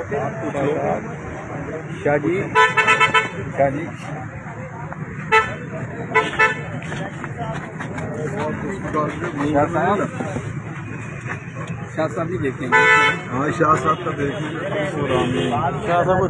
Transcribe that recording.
शाह जी, शाह जी शाह साहब भी देखेंगे। हाँ शाह साहब का देखेंगे। शाह साहब